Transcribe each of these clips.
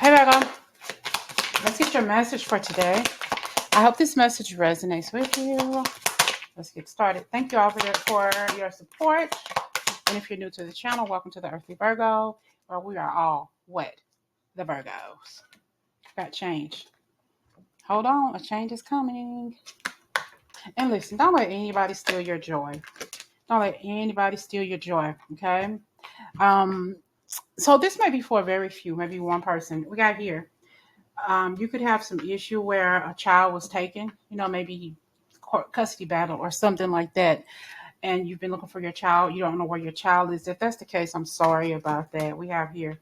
Hey, Virgo. Let's get your message for today. I hope this message resonates with you. Let's get started. Thank you all for your support. And if you're new to the channel, welcome to the Earthly Virgo, where we are all what? The Virgos. Got change. Hold on, a change is coming. And listen, don't let anybody steal your joy. Don't let anybody steal your joy, okay? So this may be for very few, maybe one person. We got here. You could have some issue where a child was taken, maybe custody battle or something like that. And you've been looking for your child. You don't know where your child is. If that's the case, I'm sorry about that. We have here,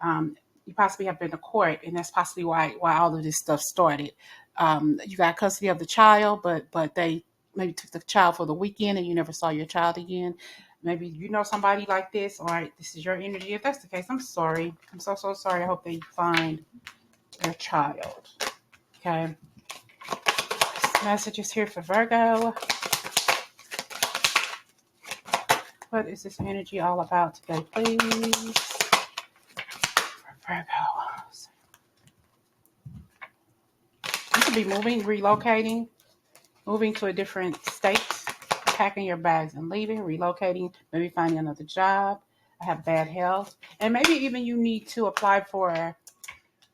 you possibly have been to court, and that's possibly why all of this stuff started. You got custody of the child, but they maybe took the child for the weekend, and you never saw your child again. Maybe you know somebody like this. All right, this is your energy. If that's the case, I'm sorry. I'm so sorry. I hope they find their child. Okay. This message is here for Virgo. What is this energy all about today, please? For Virgo. You could be moving, relocating, moving to a different state, packing your bags and leaving, relocating, maybe finding another job. I have bad health. And maybe even you need to apply for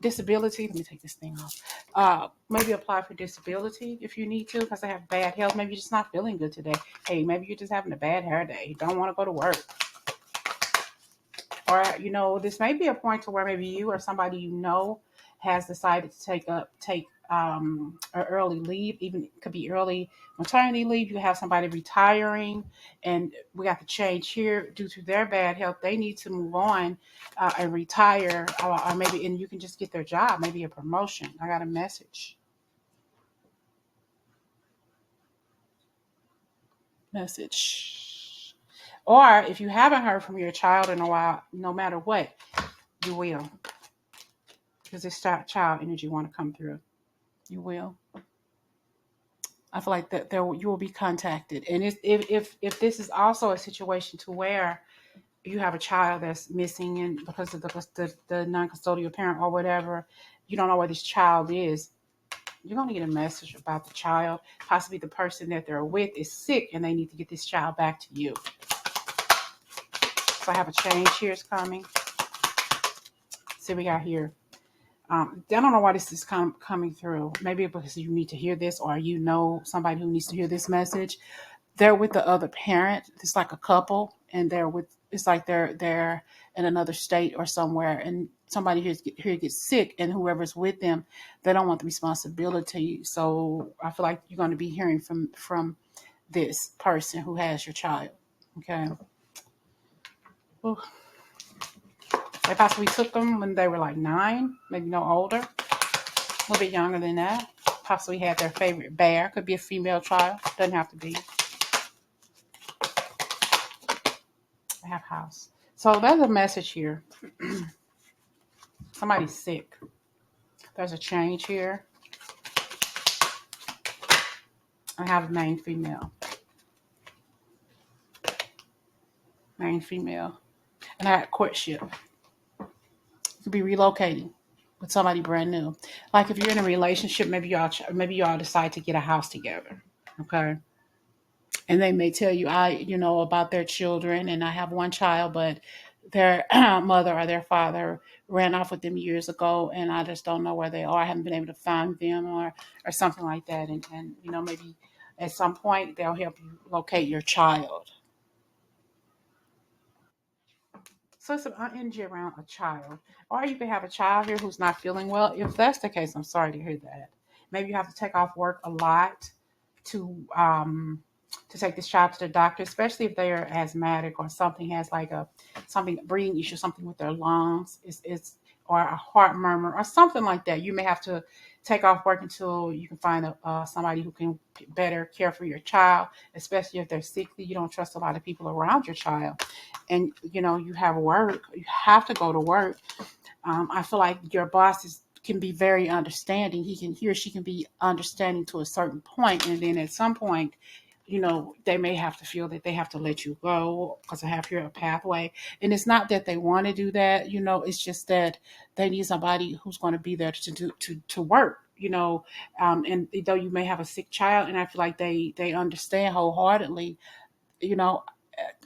disability. Let me take this thing off. Maybe apply for disability if you need to, because I have bad health. Maybe you're just not feeling good today. Hey, maybe you're just having a bad hair day. You don't want to go to work. Or, this may be a point to where maybe you or somebody you know has decided to take an early leave. Even it could be early maternity leave. You have somebody retiring, and we got to change here due to their bad health. They need to move on and retire, or maybe, and you can just get their job, maybe a promotion. I got a message. Or if you haven't heard from your child in a while, no matter what, you will. Because this child energy want to come through. You will. I feel like that you will be contacted. And if this is also a situation to where you have a child that's missing and because of the non-custodial parent or whatever, you don't know where this child is, you're going to get a message about the child. Possibly the person that they're with is sick and they need to get this child back to you. So I have a change here is coming. See, we got here. I don't know why this is coming through. Maybe because you need to hear this, or you know somebody who needs to hear this message. They're with the other parent. It's like a couple, and it's like they're in another state or somewhere, and somebody here gets sick, and whoever's with them, they don't want the responsibility. So I feel like you're going to be hearing from this person who has your child. Okay. Well, they possibly took them when they were like 9, maybe no older, a little bit younger than that. Possibly had their favorite bear. Could be a female child. Doesn't have to be. I have house. So there's a message here. Somebody's sick. There's a change here. I have a main female. Main female. And I had courtship. You could be relocating with somebody brand new. Like if you're in a relationship, maybe y'all decide to get a house together. Okay. And they may tell you, about their children, and I have one child, but their mother or their father ran off with them years ago, and I just don't know where they are. I haven't been able to find them or something like that. And maybe at some point they'll help you locate your child. So it's an energy around a child. Or you can have a child here who's not feeling well. If that's the case, I'm sorry to hear that. Maybe you have to take off work a lot to take this child to the doctor, especially if they are asthmatic or something has like something breathing issue, something with their lungs, or a heart murmur or something like that. You may have to take off work until you can find somebody who can better care for your child, especially if they're sickly. You don't trust a lot of people around your child, and you have work. You have to go to work. I feel like your boss can be very understanding. He or she can be understanding to a certain point, and then at some point, they may have to feel that they have to let you go because I have here a pathway. And it's not that they want to do that, it's just that they need somebody who's going to be there to work, and though you may have a sick child, and I feel like they understand wholeheartedly, you know,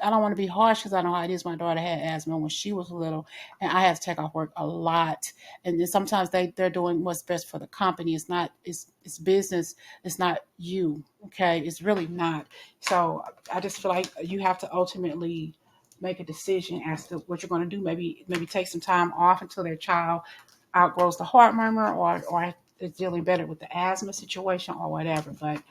I don't want to be harsh because I know how it is. My daughter had asthma when she was little, and I had to take off work a lot. And then sometimes they're doing what's best for the company. It's business. It's not you. Okay, it's really not. So I just feel like you have to ultimately make a decision as to what you're going to do. Maybe take some time off until their child outgrows the heart murmur, or is dealing better with the asthma situation or whatever. But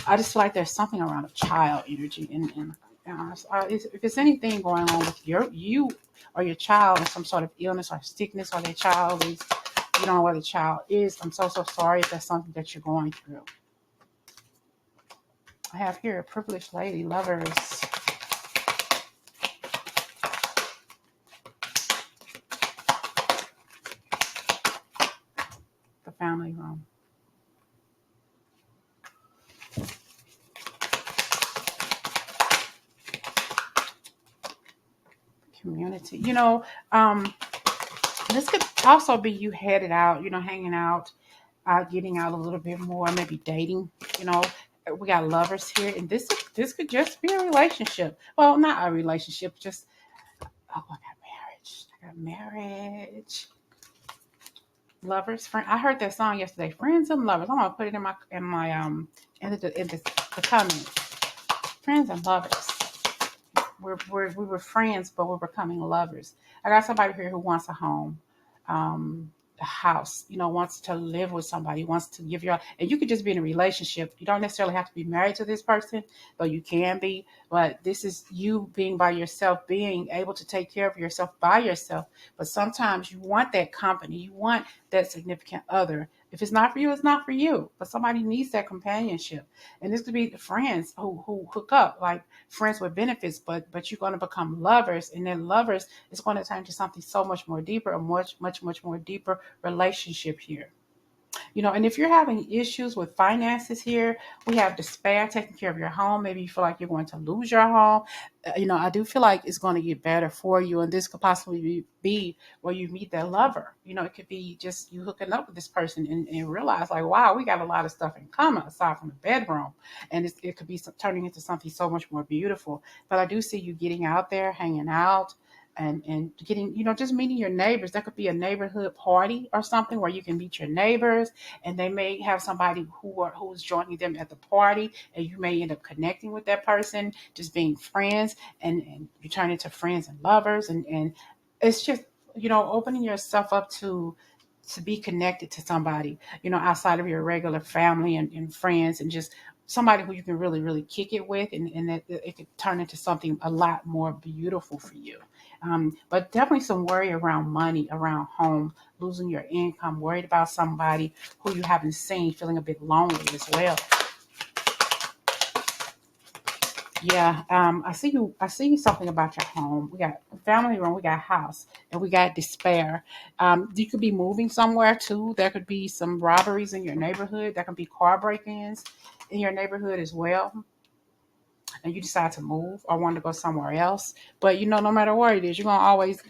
I just feel like there's something around a child energy, and if it's anything going on with you or your child, or some sort of illness or sickness, or their child is, you don't know where the child is. I'm so sorry if that's something that you're going through. I have here a privileged lady, lovers, the family room. Community. This could also be you headed out, hanging out, getting out a little bit more, maybe dating. You know, we got lovers here, and this could just be a relationship. Well, not a relationship, just I got marriage. I got marriage. Lovers, friend. I heard that song yesterday. Friends and lovers. I'm gonna put it in the comments. Friends and lovers. We were friends, but we're becoming lovers. I got somebody here who wants a home, a house, wants to live with somebody, wants to give you all, and you could just be in a relationship. You don't necessarily have to be married to this person, though you can be, but this is you being by yourself, being able to take care of yourself by yourself. But sometimes you want that company, you want that significant other. If it's not for you, it's not for you, but somebody needs that companionship. And this could be friends who hook up, like friends with benefits, but you're going to become lovers, and then lovers is going to turn to something so much more deeper, a much more deeper relationship here. And if you're having issues with finances here, we have despair, taking care of your home. Maybe you feel like you're going to lose your home. I do feel like it's going to get better for you. And this could possibly be where you meet that lover. It could be just you hooking up with this person and realize like, wow, we got a lot of stuff in common aside from the bedroom. And it could be turning into something so much more beautiful. But I do see you getting out there, hanging out, and getting, just meeting your neighbors. That could be a neighborhood party or something where you can meet your neighbors, and they may have somebody who's joining them at the party, and you may end up connecting with that person, just being friends, and you turn into friends and lovers, and it's just, opening yourself up to be connected to somebody, outside of your regular family and friends, and just somebody who you can really, really kick it with, and that it could turn into something a lot more beautiful for you. But definitely some worry around money, around home, losing your income, worried about somebody who you haven't seen, feeling a bit lonely as well. Yeah, I see you something about your home. We got family room, we got house, and we got despair. You could be moving somewhere too. There could be some robberies in your neighborhood. There could be car break-ins in your neighborhood as well, and you decide to move or want to go somewhere else. But no matter where it is,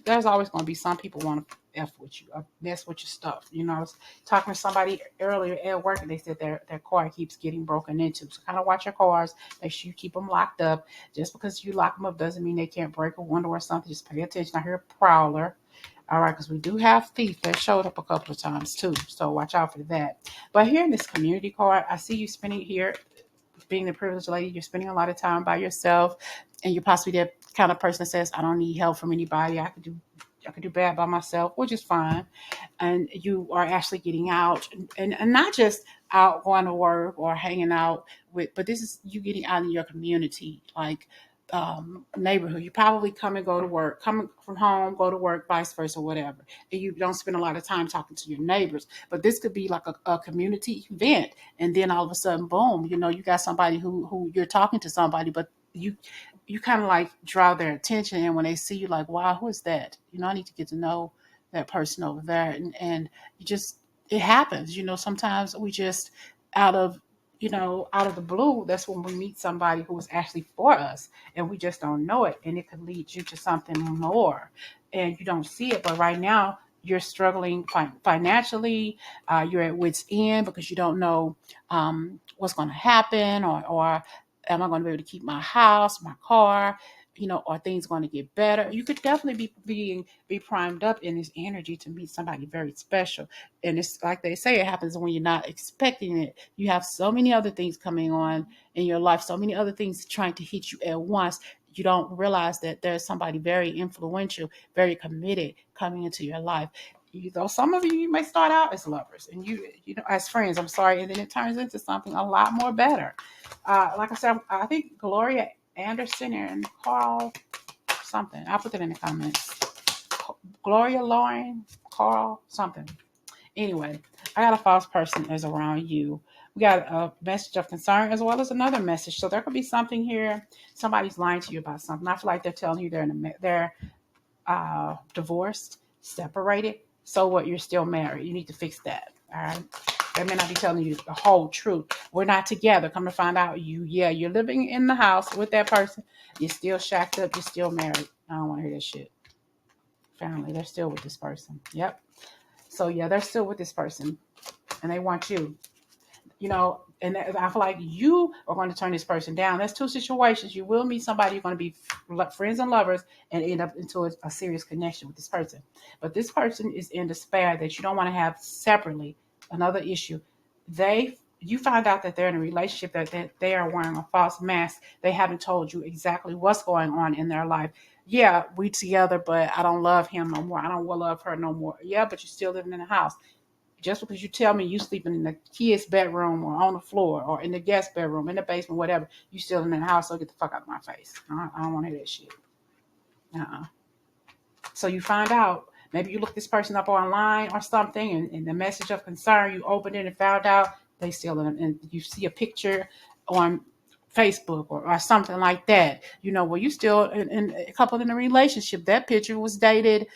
there's always gonna be some people want to f with you, or mess with your stuff. I was talking to somebody earlier at work, and they said their car keeps getting broken into. So kind of watch your cars, make sure you keep them locked up. Just because you lock them up doesn't mean they can't break a window or something. Just pay attention. I hear a prowler. All right, because we do have thief that showed up a couple of times too, so watch out for that. But here in this community card, I see you spending here, being the privileged lady, you're spending a lot of time by yourself, and you're possibly that kind of person that says, I don't need help from anybody. I could do bad by myself, which is fine. And you are actually getting out, and not just out going to work or hanging out with, but this is you getting out in your community, like neighborhood. You probably come and go to work, come from home, go to work, vice versa, whatever. And you don't spend a lot of time talking to your neighbors. But this could be like a community event, and then all of a sudden, boom, you got somebody who you're talking to somebody, but you kind of like draw their attention, and when they see you, like, wow, who is that? I need to get to know that person over there, and you just, it happens. Sometimes we just, out of out of the blue, that's when we meet somebody who is actually for us and we just don't know it. And it could lead you to something more and you don't see it. But right now, you're struggling financially. You're at wit's end because you don't know what's going to happen, or am I going to be able to keep my house, my car? Are things going to get better? You could definitely be primed up in this energy to meet somebody very special. And it's like they say, it happens when you're not expecting it. You have so many other things coming on in your life, so many other things trying to hit you at once. You don't realize that there's somebody very influential, very committed coming into your life. Some of you may start out as lovers and as friends, I'm sorry, and then it turns into something a lot more better. Like I said, I think Gloria Anderson and Carl something. I'll put that in the comments. Gloria, Lauren, Carl, something. Anyway, I got a false person is around you. We got a message of concern as well as another message. So there could be something here. Somebody's lying to you about something. I feel like they're telling you they're divorced, separated. So what? You're still married. You need to fix that. All right. They may not be telling you the whole truth. We're not together. Come to find out, you're living in the house with that person. You're still shacked up. You're still married. I don't want to hear that shit. Family, they're still with this person. Yep. So yeah, they're still with this person, and they want you. And I feel like you are going to turn this person down. There's two situations. You will meet somebody, you're going to be friends and lovers and end up into a serious connection with this person. But this person is in despair that you don't want to have separately. Another issue. You find out that they're in a relationship, that they are wearing a false mask. They haven't told you exactly what's going on in their life. Yeah, we together, but I don't love him no more. I don't love her no more. Yeah, but you're still living in the house. Just because you tell me you sleeping in the kid's bedroom or on the floor or in the guest bedroom, in the basement, whatever, you still in the house, so get the fuck out of my face. I don't want to hear that shit. Uh-uh. So you find out, maybe you look this person up online or something, and the message of concern, you opened it and found out they still in, and you see a picture on Facebook or something like that. Well, you still in a couple in a relationship. That picture was dated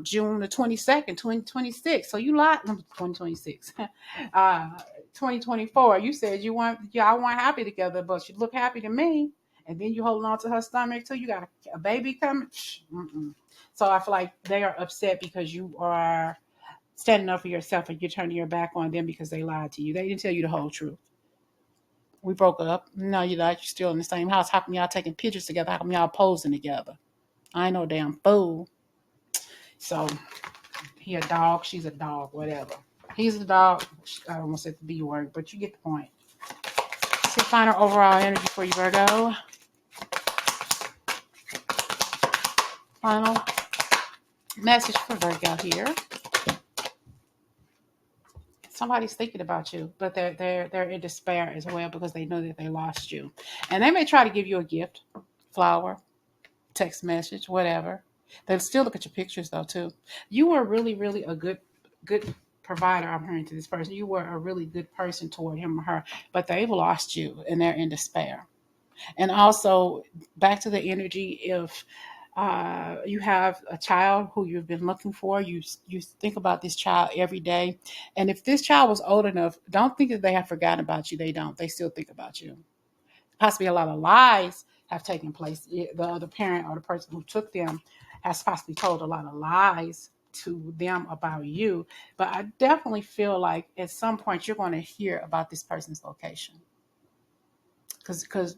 June the 22nd, 2026. So you lied. 2026. 2024. You said y'all weren't happy together, but you look happy to me. And then you holding on to her stomach too. You got a baby coming. Mm-mm. So I feel like they are upset because you are standing up for yourself and you're turning your back on them because they lied to you. They didn't tell you the whole truth. We broke up. No, you're not. You're still in the same house. How come y'all taking pictures together? How come y'all posing together? I ain't no damn fool. So he a dog. She's a dog. Whatever. He's a dog. I don't want to say the B word, but you get the point. So final overall energy for you, Virgo. Final message for Virgo here. Somebody's thinking about you, but they're in despair as well because they know that they lost you. And they may try to give you a gift, flower, text message, whatever. They'll still look at your pictures though too. You were really, really a good provider, I'm hearing, to this person. You were a really good person toward him or her, but they've lost you and they're in despair. And also back to the energy, if you have a child who you've been looking for, you think about this child every day. And if this child was old enough, don't think that they have forgotten about you. They don't. They still think about you. Possibly a lot of lies have taken place. The other parent or the person who took them has possibly told a lot of lies to them about you. But I definitely feel like at some point you're going to hear about this person's location. Because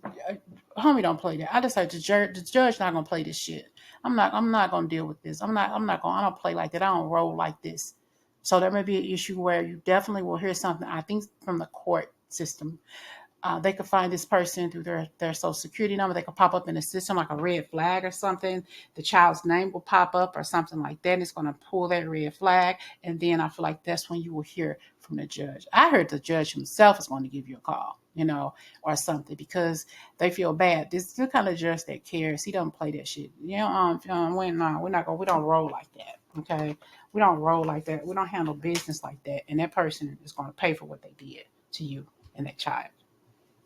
homie don't play that. I decided the judge not gonna play this shit. I'm not gonna deal with this. I don't play like that. I don't roll like this. So there may be an issue where you definitely will hear something, I think, from the court system. They could find this person through their social security number. They could pop up in the system like a red flag or something. The child's name will pop up or something like that. And it's going to pull that red flag. And then I feel like that's when you will hear from the judge. I heard the judge himself is going to give you a call, or something, because they feel bad. This is the kind of judge that cares. He doesn't play that shit. We don't roll like that. Okay. We don't roll like that. We don't handle business like that. And that person is going to pay for what they did to you and that child.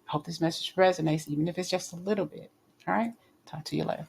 Hope this message resonates, even if it's just a little bit. All right. Talk to you later.